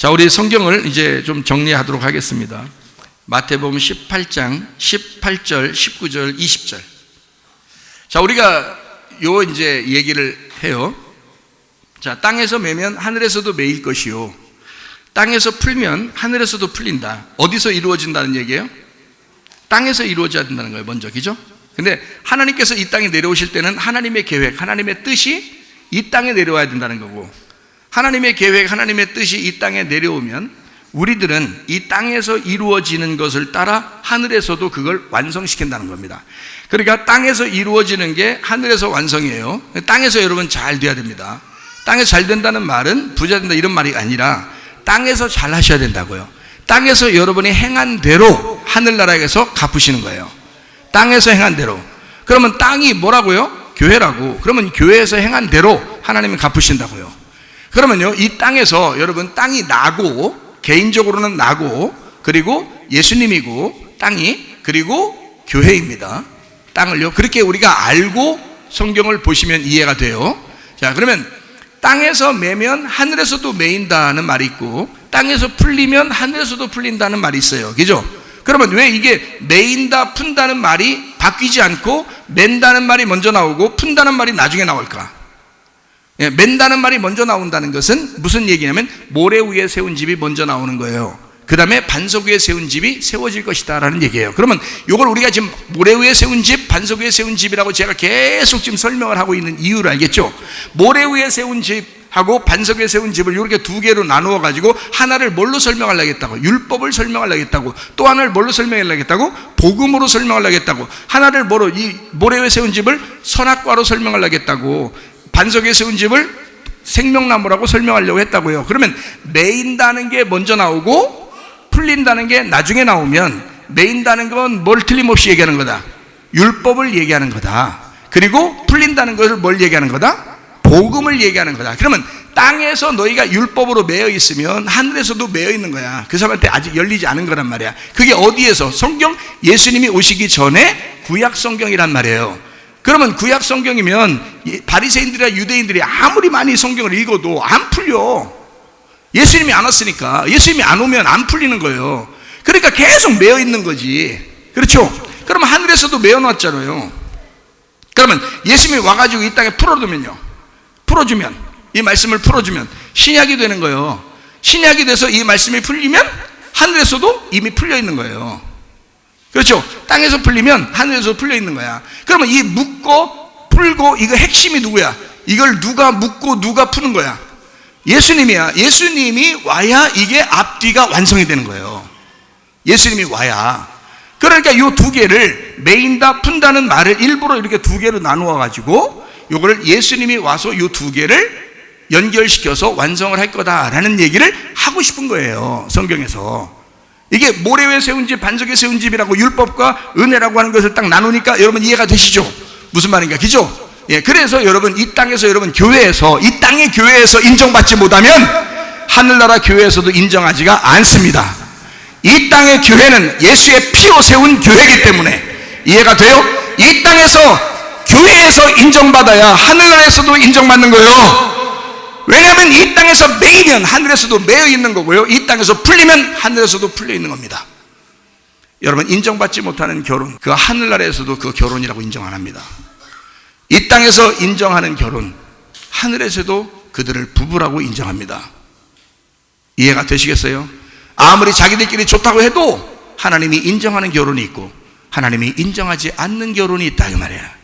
자, 우리 성경을 이제 좀 정리하도록 하겠습니다. 마태복음 18장 18절, 19절, 20절. 자, 우리가 요 이제 얘기를 해요. 자, 땅에서 매면 하늘에서도 매일 것이요, 땅에서 풀면 하늘에서도 풀린다. 어디서 이루어진다는 얘기예요? 땅에서 이루어져야 된다는 거예요, 먼저. 그죠? 근데 하나님께서 이 땅에 내려오실 때는 하나님의 계획, 하나님의 뜻이 이 땅에 내려와야 된다는 거고, 하나님의 계획, 하나님의 뜻이 이 땅에 내려오면 우리들은 이 땅에서 이루어지는 것을 따라 하늘에서도 그걸 완성시킨다는 겁니다. 그러니까 땅에서 이루어지는 게 하늘에서 완성이에요. 땅에서 여러분 잘 돼야 됩니다. 땅에서 잘 된다는 말은 부자 된다 이런 말이 아니라 땅에서 잘 하셔야 된다고요. 땅에서 여러분이 행한 대로 하늘나라에서 갚으시는 거예요. 땅에서 행한 대로. 그러면 땅이 뭐라고요? 교회라고. 그러면 교회에서 행한 대로 하나님이 갚으신다고요. 그러면요, 이 땅에서 여러분 땅이 나고, 개인적으로는 나고, 그리고 예수님이고, 땅이, 그리고 교회입니다. 땅을요, 그렇게 우리가 알고 성경을 보시면 이해가 돼요. 자, 그러면 땅에서 매면 하늘에서도 매인다는 말이 있고, 땅에서 풀리면 하늘에서도 풀린다는 말이 있어요. 그죠? 그러면 왜 이게 매인다, 푼다는 말이 바뀌지 않고 맨다는 말이 먼저 나오고 푼다는 말이 나중에 나올까? 예, 맨다는 말이 먼저 나온다는 것은 무슨 얘기냐면 모래 위에 세운 집이 먼저 나오는 거예요. 그 다음에 반석 위에 세운 집이 세워질 것이다 라는 얘기예요. 그러면 이걸 우리가 지금 모래 위에 세운 집, 반석 위에 세운 집이라고 제가 계속 지금 설명을 하고 있는 이유를 알겠죠? 모래 위에 세운 집하고 반석 위에 세운 집을 이렇게 두 개로 나누어 가지고 하나를 뭘로 설명하려고 했다고? 율법을 설명하려고 했다고. 또 하나를 뭘로 설명하려고 했다고? 복음으로 설명하려고 했다고. 하나를 뭐로? 이 모래 위에 세운 집을 선악과로 설명하려고 했다고. 반석에 세운 집을 생명나무라고 설명하려고 했다고요. 그러면 매인다는 게 먼저 나오고 풀린다는 게 나중에 나오면, 매인다는 건 뭘 틀림없이 얘기하는 거다? 율법을 얘기하는 거다. 그리고 풀린다는 것을 뭘 얘기하는 거다? 복음을 얘기하는 거다. 그러면 땅에서 너희가 율법으로 매여 있으면 하늘에서도 매여 있는 거야. 그 사람한테 아직 열리지 않은 거란 말이야. 그게 어디에서? 성경, 예수님이 오시기 전에 구약 성경이란 말이에요. 그러면 구약 성경이면 바리새인들이나 유대인들이 아무리 많이 성경을 읽어도 안 풀려. 예수님이 안 왔으니까. 예수님이 안 오면 안 풀리는 거예요. 그러니까 계속 매여 있는 거지. 그렇죠? 그러면 하늘에서도 매여 놨잖아요. 그러면 예수님이 와가지고 이 땅에 풀어두면요, 풀어주면, 이 말씀을 풀어주면 신약이 되는 거예요. 신약이 돼서 이 말씀이 풀리면 하늘에서도 이미 풀려 있는 거예요. 그렇죠? 땅에서 풀리면 하늘에서 풀려 있는 거야. 그러면 이 묶고 풀고 이거 핵심이 누구야? 이걸 누가 묶고 누가 푸는 거야? 예수님이야. 예수님이 와야 이게 앞뒤가 완성이 되는 거예요. 예수님이 와야. 그러니까 이 두 개를 매인다, 푼다는 말을 일부러 이렇게 두 개로 나누어 가지고 이거를 예수님이 와서 이 두 개를 연결시켜서 완성을 할 거다라는 얘기를 하고 싶은 거예요, 성경에서. 이게 모래 위에 세운 집, 반석에 세운 집이라고 율법과 은혜라고 하는 것을 딱 나누니까 여러분 이해가 되시죠? 무슨 말인가? 그죠? 예, 그래서 여러분 이 땅에서, 여러분 교회에서, 이 땅의 교회에서 인정받지 못하면 하늘나라 교회에서도 인정하지가 않습니다. 이 땅의 교회는 예수의 피로 세운 교회이기 때문에, 이해가 돼요? 이 땅에서 교회에서 인정받아야 하늘나라에서도 인정받는 거예요. 왜냐하면 이 땅에서 매이면 하늘에서도 매여 있는 거고요, 이 땅에서 풀리면 하늘에서도 풀려 있는 겁니다. 여러분, 인정받지 못하는 결혼, 그 하늘나라에서도 그 결혼이라고 인정 안 합니다. 이 땅에서 인정하는 결혼, 하늘에서도 그들을 부부라고 인정합니다. 이해가 되시겠어요? 아무리 자기들끼리 좋다고 해도 하나님이 인정하는 결혼이 있고 하나님이 인정하지 않는 결혼이 있다, 이 말이야.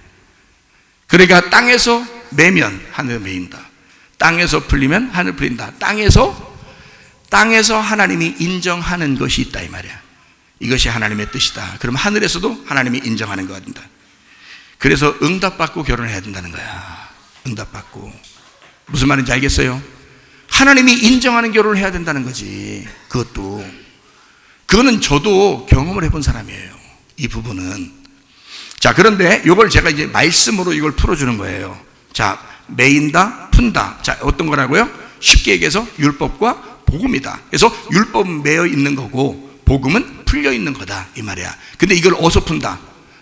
그러니까 땅에서 매면 하늘 매인다, 땅에서 풀리면 하늘 풀린다. 땅에서 하나님이 인정하는 것이 있다, 이 말이야. 이것이 하나님의 뜻이다. 그럼 하늘에서도 하나님이 인정하는 거가 된다. 그래서 응답받고 결혼을 해야 된다는 거야. 응답받고. 무슨 말인지 알겠어요? 하나님이 인정하는 결혼을 해야 된다는 거지. 그거는 저도 경험을 해본 사람이에요, 이 부분은. 자, 그런데 이걸 제가 이제 말씀으로 이걸 풀어주는 거예요. 자, 매인다, 푼다. 자, 어떤 거라고요? 쉽게 얘기해서 율법과 복음이다. 그래서 율법은 매여 있는 거고 복음은 풀려 있는 거다, 이 말이야. 근데 이걸 어디서 푼다?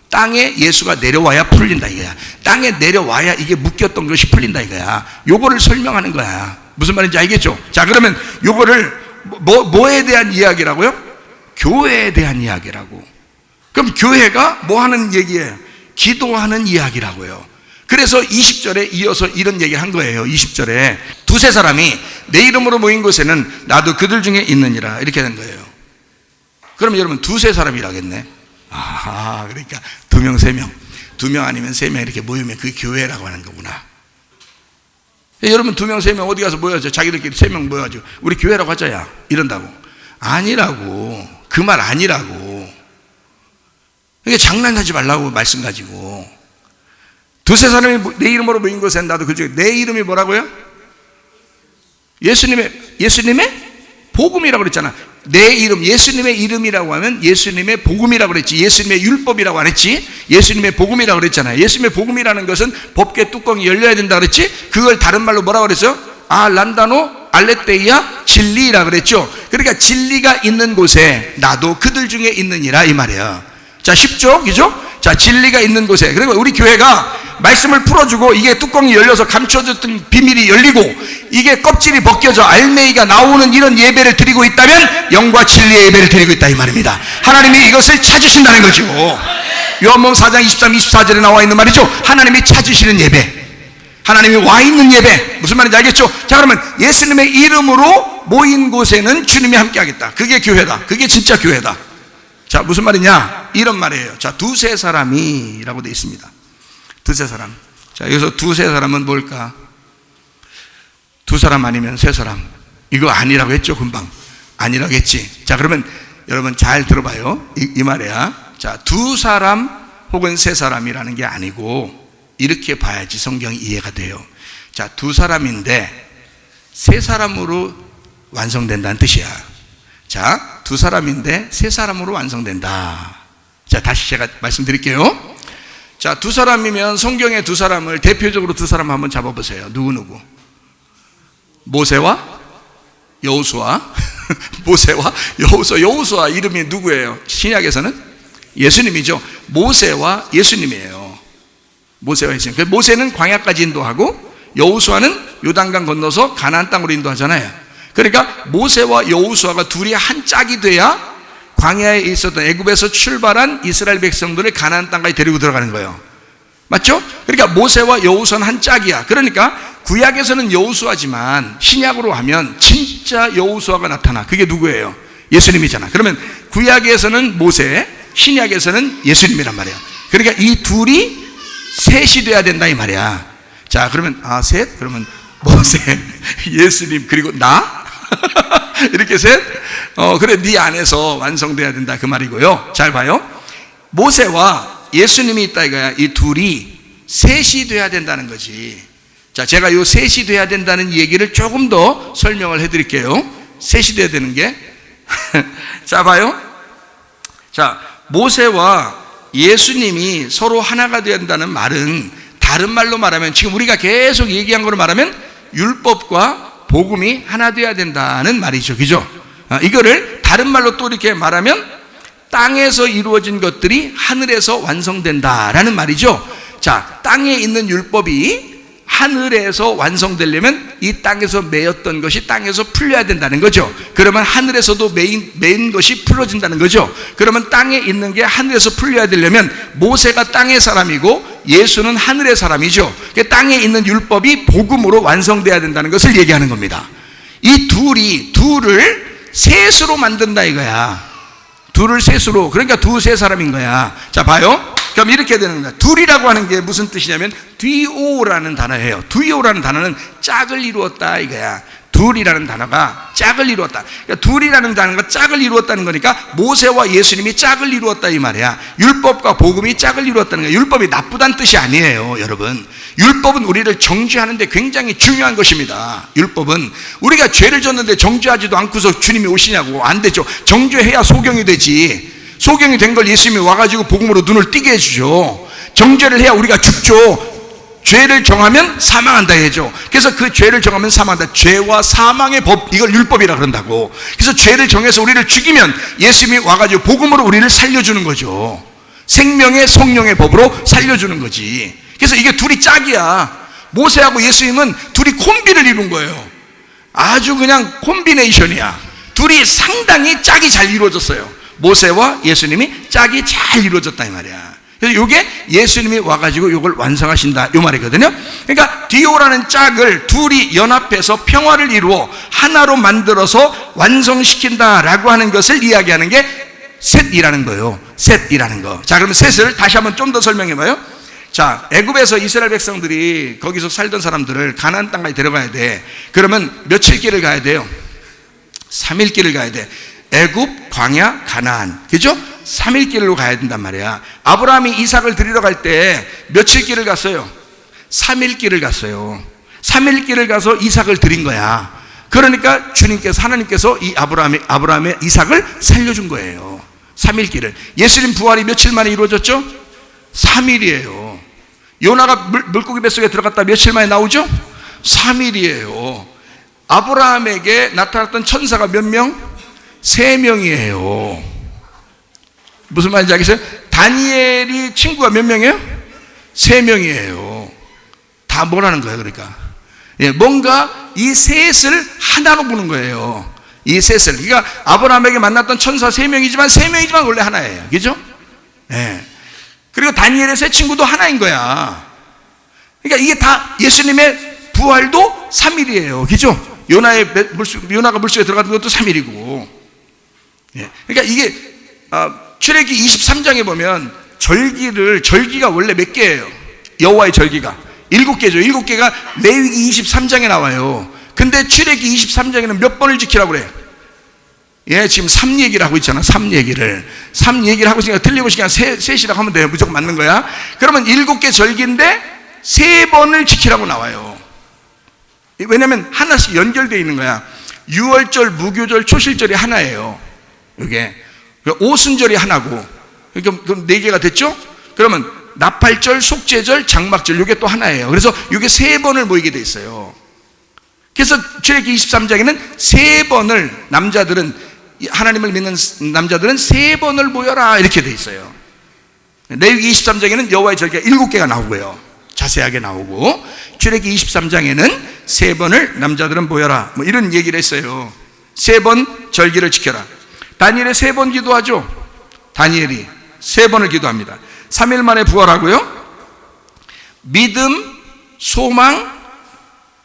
땅에 예수가 내려와야 풀린다, 이거야. 땅에 내려와야 이게 묶였던 것이 풀린다, 이거야. 요거를 설명하는 거야. 무슨 말인지 알겠죠? 자, 그러면 요거를 뭐에 대한 이야기라고요? 교회에 대한 이야기라고. 그럼 교회가 뭐 하는 얘기예요? 기도하는 이야기라고요. 그래서 20절에 이어서 이런 얘기를 한 거예요. 20절에 두세 사람이 내 이름으로 모인 곳에는 나도 그들 중에 있느니라, 이렇게 된 거예요. 그럼 여러분 두세 사람이라겠네. 그러니까 2명, 3명, 2명 아니면 3명 이렇게 모이면 그게 교회라고 하는 거구나. 여러분 2명, 3명 어디 가서 모여서 자기들끼리 3명 모여가지고 우리 교회라고 하자야 이런다고? 아니라고. 그 말 아니라고. 이게 장난하지 말라고 말씀 가지고. 두세 사람이 내 이름으로 모인 곳엔 나도 그 중에, 내 이름이 뭐라고요? 예수님의 복음이라고 그랬잖아. 내 이름, 예수님의 이름이라고 하면 예수님의 복음이라고 그랬지. 예수님의 율법이라고 안 했지. 예수님의 복음이라고 그랬잖아요. 예수님의 복음이라는 것은 법궤 뚜껑이 열려야 된다 그랬지. 그걸 다른 말로 뭐라고 그랬어? 란다노 알레테이아 진리라 그랬죠. 그러니까 진리가 있는 곳에 나도 그들 중에 있느니라, 이 말이에요. 자, 쉽죠? 그죠? 자, 진리가 있는 곳에. 그리고 우리 교회가 말씀을 풀어주고 이게 뚜껑이 열려서 감춰졌던 비밀이 열리고 이게 껍질이 벗겨져 알맹이가 나오는 이런 예배를 드리고 있다면 영과 진리의 예배를 드리고 있다, 이 말입니다. 하나님이 이것을 찾으신다는 거죠. 요한복음 4장 23, 24절에 나와 있는 말이죠. 하나님이 찾으시는 예배, 하나님이 와 있는 예배. 무슨 말인지 알겠죠? 자, 그러면 예수님의 이름으로 모인 곳에는 주님이 함께 하겠다. 그게 교회다. 그게 진짜 교회다. 자, 무슨 말이냐? 이런 말이에요. 자, 두세 사람이라고 되어 있습니다. 두세 사람. 자, 여기서 두세 사람은 뭘까? 두 사람 아니면 세 사람. 이거 아니라고 했죠, 금방. 아니라고 했지. 자, 그러면 여러분 잘 들어봐요. 이 말이야. 자, 두 사람 혹은 세 사람이라는 게 아니고 이렇게 봐야지 성경이 이해가 돼요. 자, 두 사람인데 세 사람으로 완성된다는 뜻이야. 자, 두 사람인데 세 사람으로 완성된다. 자, 다시 제가 말씀드릴게요. 자, 두 사람이면 성경의 두 사람을 대표적으로 두 사람 한번 잡아보세요. 누구? 모세와 여호수아. 모세와 여호수아. 여호수아 이름이 누구예요? 신약에서는 예수님이죠. 모세와 예수님이에요. 모세와 예수님. 모세는 광야까지 인도하고 여호수아는 요단강 건너서 가나안 땅으로 인도하잖아요. 그러니까 모세와 여호수아가 둘이 한 짝이 돼야 광야에 있었던 애굽에서 출발한 이스라엘 백성들을 가나안 땅까지 데리고 들어가는 거예요. 맞죠? 그러니까 모세와 여호수아는 한 짝이야. 그러니까 구약에서는 여호수아지만 신약으로 하면 진짜 여호수아가 나타나. 그게 누구예요? 예수님이잖아. 그러면 구약에서는 모세, 신약에서는 예수님이란 말이야. 그러니까 이 둘이 셋이 돼야 된다, 이 말이야. 자, 그러면 셋? 그러면 모세, 예수님, 그리고 나? 이렇게 셋? 그래, 네 안에서 완성돼야 된다, 그 말이고요. 잘 봐요. 모세와 예수님이 있다 이거야. 이 둘이 셋이 돼야 된다는 거지. 자, 제가 이 셋이 돼야 된다는 얘기를 조금 더 설명을 해드릴게요. 셋이 돼야 되는 게. 자, 봐요. 자, 모세와 예수님이 서로 하나가 돼야 된다는 말은 다른 말로 말하면 지금 우리가 계속 얘기한 거로 말하면 율법과 복음이 하나 돼야 된다는 말이죠. 그죠? 이거를 다른 말로 또 이렇게 말하면 땅에서 이루어진 것들이 하늘에서 완성된다라는 말이죠. 자, 땅에 있는 율법이 하늘에서 완성되려면 이 땅에서 매였던 것이 땅에서 풀려야 된다는 거죠. 그러면 하늘에서도 매인 것이 풀어진다는 거죠. 그러면 땅에 있는 게 하늘에서 풀려야 되려면 모세가 땅의 사람이고 예수는 하늘의 사람이죠. 땅에 있는 율법이 복음으로 완성돼야 된다는 것을 얘기하는 겁니다. 이 둘을 셋으로 만든다 이거야. 둘을 셋으로. 그러니까 두세 사람인 거야. 자, 봐요. 그럼 이렇게 되는 거야. 둘이라고 하는 게 무슨 뜻이냐면 뒤오라는 단어예요. 뒤오라는 단어는 짝을 이루었다 이거야. 둘이라는 단어가 짝을 이루었다. 그러니까 둘이라는 단어가 짝을 이루었다는 거니까 모세와 예수님이 짝을 이루었다 이 말이야. 율법과 복음이 짝을 이루었다는 거야. 율법이 나쁘다는 뜻이 아니에요, 여러분. 율법은 우리를 정죄하는데 굉장히 중요한 것입니다. 율법은 우리가 죄를 졌는데 정죄하지도 않고서 주님이 오시냐고. 안 되죠. 정죄해야 소경이 되지. 소경이 된 걸 예수님이 와가지고 복음으로 눈을 띄게 해주죠. 정죄를 해야 우리가 죽죠. 죄를 정하면 사망한다 해죠. 그래서 그 죄를 정하면 사망한다. 죄와 사망의 법, 이걸 율법이라 그런다고. 그래서 죄를 정해서 우리를 죽이면 예수님이 와가지고 복음으로 우리를 살려주는 거죠. 생명의 성령의 법으로 살려주는 거지. 그래서 이게 둘이 짝이야. 모세하고 예수님은 둘이 콤비를 이룬 거예요. 아주 그냥 콤비네이션이야. 둘이 상당히 짝이 잘 이루어졌어요. 모세와 예수님이 짝이 잘 이루어졌다 이 말이야. 그래서 이게 예수님이 와가지고 이걸 완성하신다 이 말이거든요. 그러니까 디오라는 짝을 둘이 연합해서 평화를 이루어 하나로 만들어서 완성시킨다라고 하는 것을 이야기하는 게 셋이라는 거예요. 셋이라는 거. 자, 그러면 셋을 다시 한번 좀 더 설명해봐요. 자, 애굽에서 이스라엘 백성들이 거기서 살던 사람들을 가나안 땅까지 데려가야 돼. 그러면 며칠 길을 가야 돼요? 3일 길을 가야 돼. 애굽, 광야, 가나안, 그죠? 3일 길로 가야 된단 말이야. 아브라함이 이삭을 드리러 갈 때 며칠 길을 갔어요? 3일 길을 갔어요. 3일 길을 가서 이삭을 드린 거야. 그러니까 주님께서, 하나님께서 이 아브라함의 이삭을 살려준 거예요. 3일 길을. 예수님 부활이 며칠 만에 이루어졌죠? 3일이에요. 요나가 물고기 뱃속에 들어갔다 며칠 만에 나오죠? 3일이에요. 아브라함에게 나타났던 천사가 몇 명? 3명이에요. 무슨 말인지 알겠어요? 다니엘이 친구가 몇 명이에요? 3명이에요. 다 뭐라는 거예요, 그러니까? 예, 뭔가 이 셋을 하나로 보는 거예요. 이 셋을. 그러니까 아브라함에게 만났던 천사 3명이지만 원래 하나예요. 그죠? 예. 그리고 다니엘의 세 친구도 하나인 거야. 그러니까 이게 다 예수님의 부활도 3일이에요. 그죠? 요나가 물속에 들어갔던 것도 3일이고. 예. 그러니까 이게, 출애기 23장에 보면 절기가 원래 몇 개예요? 여호와의 절기가 7개죠. 7개가 레위기 23장에 나와요. 근데 출애기 23장에는 몇 번을 지키라고 그래? 예, 지금 3 얘기를 하고 있잖아. 3 얘기를 하고 있으니까 틀림없이 그냥 셋이라고 하면 돼요. 무조건 맞는 거야. 그러면 7개 절기인데 3번을 지키라고 나와요. 왜냐면 하나씩 연결되어 있는 거야. 유월절, 무교절, 초실절이 하나예요. 이게 오순절이 하나고, 그럼 4개가 됐죠? 그러면 나팔절, 속죄절, 장막절, 이게 또 하나예요. 그래서 이게 3번을 모이게 돼 있어요. 그래서 출애기 23장에는 3번을 남자들은, 하나님을 믿는 남자들은 3번을 모여라 이렇게 돼 있어요. 레위기 23장에는 여호와의 절기가 7개가 나오고요. 자세하게 나오고, 출애기 23장에는 3번을 남자들은 모여라 뭐 이런 얘기를 했어요. 3번 절기를 지켜라. 다니엘이 3번 기도하죠. 다니엘이 3번을 기도합니다. 3일 만에 부활하고요. 믿음, 소망,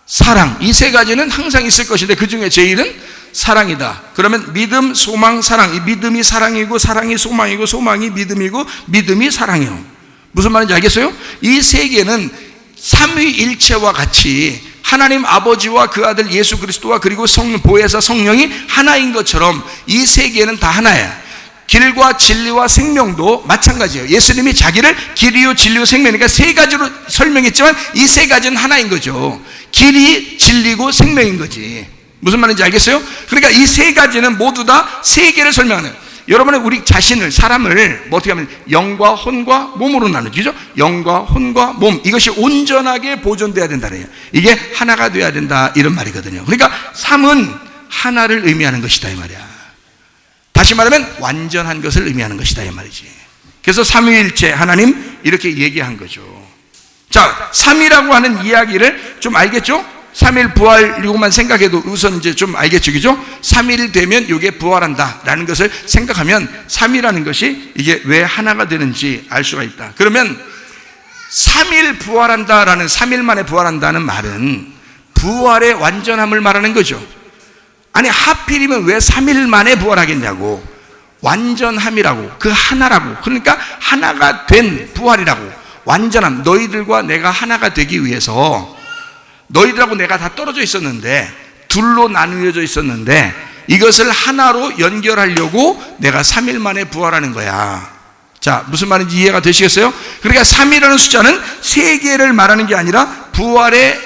사랑, 이 3가지는 항상 있을 것인데 그 중에 제일은 사랑이다. 그러면 믿음, 소망, 사랑. 이 믿음이 사랑이고, 사랑이 소망이고, 소망이 믿음이고, 믿음이 사랑이요. 무슨 말인지 알겠어요? 이 3개는 삼위일체와 같이 하나님 아버지와 그 아들 예수 그리스도와 그리고 보혜사 성령이 하나인 것처럼 이 3개는 다 하나야. 길과 진리와 생명도 마찬가지예요. 예수님이 자기를 길이요 진리요 생명이니까 3가지로 설명했지만 이 3가지는 하나인 거죠. 길이 진리고 생명인 거지. 무슨 말인지 알겠어요? 그러니까 이 3가지는 모두 다 3개를 설명하는, 여러분의 우리 자신을, 사람을 뭐 어떻게 하면 영과 혼과 몸으로 나누죠. 영과 혼과 몸, 이것이 온전하게 보존돼야 된다는 거예요. 이게 하나가 돼야 된다 이런 말이거든요. 그러니까 3은 하나를 의미하는 것이다 이 말이야. 다시 말하면 완전한 것을 의미하는 것이다 이 말이지. 그래서 삼위일체 하나님 이렇게 얘기한 거죠. 자, 3이라고 하는 이야기를 좀 알겠죠? 3일 부활 이것만 생각해도 우선 이제 좀 알겠죠, 그죠? 3일 되면 이게 부활한다 라는 것을 생각하면 3이라는 것이 이게 왜 하나가 되는지 알 수가 있다. 그러면 3일 부활한다 라는, 3일 만에 부활한다는 말은 부활의 완전함을 말하는 거죠. 아니 하필이면 왜 3일 만에 부활하겠냐고. 완전함이라고, 그 하나라고. 그러니까 하나가 된 부활이라고. 완전함, 너희들과 내가 하나가 되기 위해서, 너희들하고 내가 다 떨어져 있었는데, 둘로 나누어져 있었는데 이것을 하나로 연결하려고 내가 3일 만에 부활하는 거야. 자, 무슨 말인지 이해가 되시겠어요? 그러니까 3이라는 숫자는 3개를 말하는 게 아니라 부활의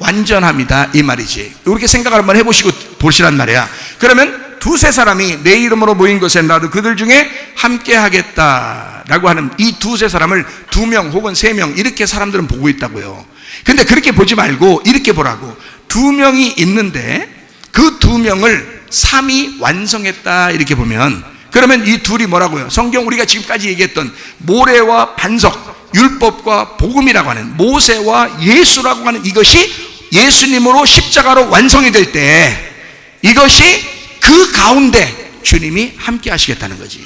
완전함이다 이 말이지. 이렇게 생각을 한번 해보시고 보시란 말이야. 그러면 두세 사람이 내 이름으로 모인 것에 나도 그들 중에 함께 하겠다라고 하는 이 두세 사람을 2명 혹은 3명 이렇게 사람들은 보고 있다고요. 근데 그렇게 보지 말고 이렇게 보라고. 2명이 있는데 그 2명을 3이 완성했다 이렇게 보면, 그러면 이 둘이 뭐라고요? 성경 우리가 지금까지 얘기했던 모래와 반석, 율법과 복음이라고 하는, 모세와 예수라고 하는 이것이 예수님으로 십자가로 완성이 될 때 이것이 그 가운데 주님이 함께 하시겠다는 거지.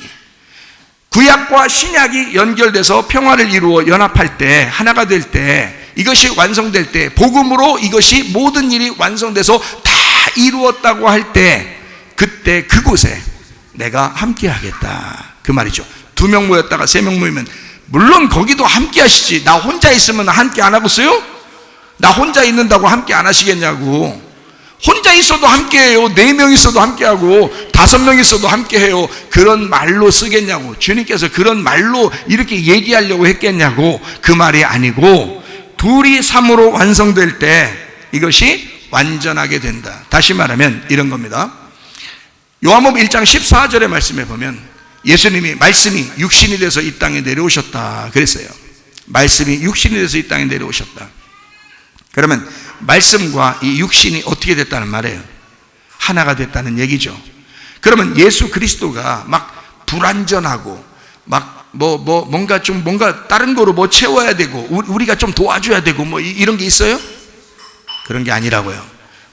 구약과 신약이 연결돼서 평화를 이루어 연합할 때, 하나가 될 때, 이것이 완성될 때, 복음으로 이것이 모든 일이 완성돼서 다 이루었다고 할 때, 그때 그곳에 내가 함께 하겠다, 그 말이죠. 2명 모였다가 3명 모이면 물론 거기도 함께 하시지. 나 혼자 있으면 함께 안 하겠어요? 나 혼자 있는다고 함께 안 하시겠냐고. 혼자 있어도 함께 해요. 4명 있어도 함께 하고 5명 있어도 함께 해요. 그런 말로 쓰겠냐고. 주님께서 그런 말로 이렇게 얘기하려고 했겠냐고. 그 말이 아니고, 2이 3으로 완성될 때 이것이 완전하게 된다. 다시 말하면 이런 겁니다. 요한복음 1장 14절의 말씀에 보면 예수님이 말씀이 육신이 돼서 이 땅에 내려오셨다 그랬어요. 말씀이 육신이 돼서 이 땅에 내려오셨다. 그러면 말씀과 이 육신이 어떻게 됐다는 말이에요? 하나가 됐다는 얘기죠. 그러면 예수 그리스도가 막 불완전하고 막 뭔가 다른 거로 뭐 채워야 되고 우리가 좀 도와줘야 되고 뭐 이런 게 있어요? 그런 게 아니라고요.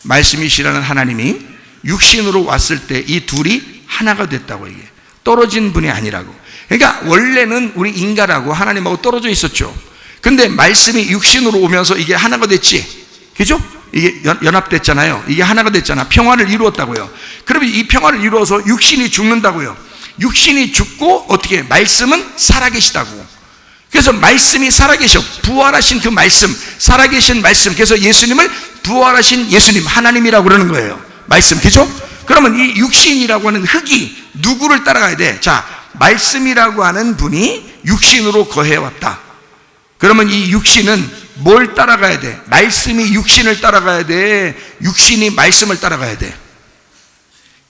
말씀이시라는 하나님이 육신으로 왔을 때 이 2이 하나가 됐다고. 이게 떨어진 분이 아니라고. 그러니까 원래는 우리 인간하고 하나님하고 떨어져 있었죠. 근데 말씀이 육신으로 오면서 이게 하나가 됐지, 그죠? 이게 연합됐잖아요. 이게 하나가 됐잖아. 평화를 이루었다고요. 그러면 이 평화를 이루어서 육신이 죽는다고요. 육신이 죽고 어떻게? 말씀은 살아계시다고. 그래서 말씀이 살아계셔. 부활하신 그 말씀, 살아계신 말씀. 그래서 예수님을 부활하신 예수님, 하나님이라고 그러는 거예요. 말씀, 그죠? 그러면 이 육신이라고 하는 흙이 누구를 따라가야 돼? 자, 말씀이라고 하는 분이 육신으로 거해왔다. 그러면 이 육신은 뭘 따라가야 돼? 말씀이 육신을 따라가야 돼? 육신이 말씀을 따라가야 돼?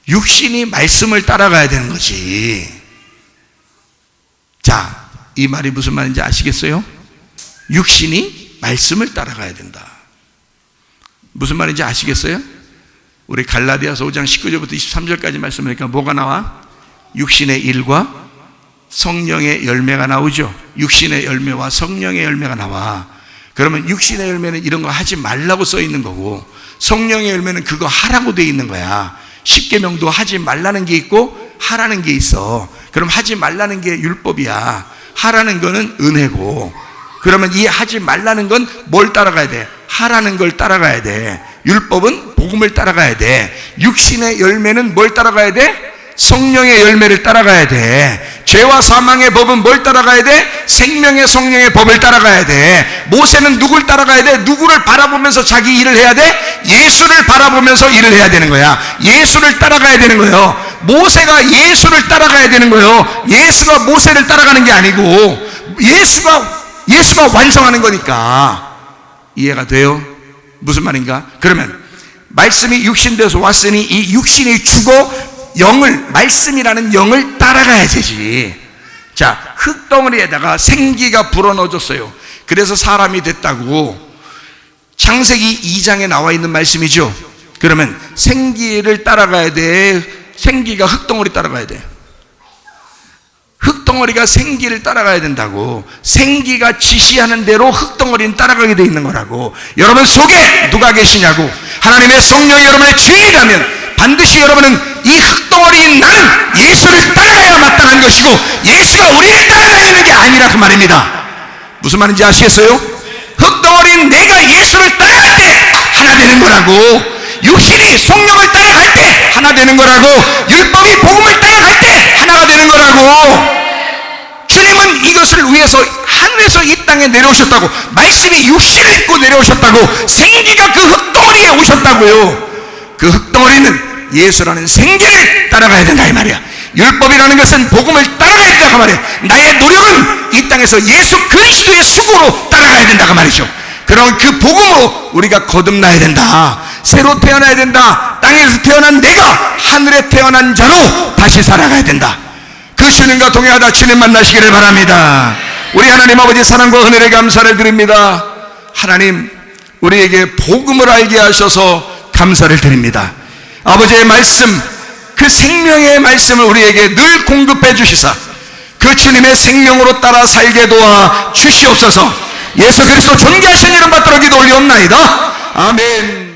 육신이 말씀을 따라가야 되는 거지. 자, 이 말이 무슨 말인지 아시겠어요? 육신이 말씀을 따라가야 된다. 무슨 말인지 아시겠어요? 우리 갈라디아서 5장 19절부터 23절까지 말씀하니까 뭐가 나와? 육신의 일과 성령의 열매가 나오죠. 육신의 열매와 성령의 열매가 나와. 그러면 육신의 열매는 이런 거 하지 말라고 써 있는 거고, 성령의 열매는 그거 하라고 돼 있는 거야. 십계명도 하지 말라는 게 있고 하라는 게 있어. 그럼 하지 말라는 게 율법이야. 하라는 거는 은혜고. 그러면 이 하지 말라는 건 뭘 따라가야 돼? 하라는 걸 따라가야 돼. 율법은 복음을 따라가야 돼. 육신의 열매는 뭘 따라가야 돼? 성령의 열매를 따라가야 돼. 죄와 사망의 법은 뭘 따라가야 돼? 생명의 성령의 법을 따라가야 돼. 모세는 누굴 따라가야 돼? 누구를 바라보면서 자기 일을 해야 돼? 예수를 바라보면서 일을 해야 되는 거야. 예수를 따라가야 되는 거예요. 모세가 예수를 따라가야 되는 거예요. 예수가 모세를 따라가는 게 아니고 예수가 완성하는 거니까. 이해가 돼요? 무슨 말인가? 그러면 말씀이 육신돼서 왔으니 이 육신이 죽어 말씀이라는 영을 따라가야 되지. 자, 흙덩어리에다가 생기가 불어넣어졌어요. 그래서 사람이 됐다고 창세기 2장에 나와 있는 말씀이죠. 그러면 생기를 따라가야 돼? 생기가 흙덩어리 따라가야 돼? 흙덩어리가 생기를 따라가야 된다고. 생기가 지시하는 대로 흙덩어리는 따라가게 돼 있는 거라고. 여러분 속에 누가 계시냐고. 하나님의 성령이 여러분의 주인이라면 반드시 여러분은 이 흙덩어리인 나는 예수를 따라가야 마땅한 것이고 예수가 우리를 따라가야 되는 게 아니라 그 말입니다. 무슨 말인지 아시겠어요? 흙덩어리인 내가 예수를 따라갈 때 하나 되는 거라고. 육신이 성령을 따라갈 때 하나 되는 거라고. 율법이 복음을 따라갈 때 하나가 되는 거라고. 주님은 이것을 위해서 하늘에서 이 땅에 내려오셨다고. 말씀이 육신을 입고 내려오셨다고. 생기가 그 흙덩어리에 오셨다고요. 그 흙덩어리는 예수라는 생기를 따라가야 된다 이 말이야. 율법이라는 것은 복음을 따라가야 된다 그 말이야. 나의 노력은 이 땅에서 예수 그리스도의 수고로 따라가야 된다 그 말이죠. 그럼 그 복음으로 우리가 거듭나야 된다. 새로 태어나야 된다. 땅에서 태어난 내가 하늘에 태어난 자로 다시 살아가야 된다. 그 주님과 동행하다 주님 만나시기를 바랍니다. 우리 하나님 아버지 사랑과 은혜에 감사를 드립니다. 하나님 우리에게 복음을 알게 하셔서 감사를 드립니다. 아버지의 말씀, 그 생명의 말씀을 우리에게 늘 공급해 주시사 그 주님의 생명으로 따라 살게 도와 주시옵소서. 예수 그리스도 존귀하신 이름 받들어 기도 올리옵나이다. 아멘.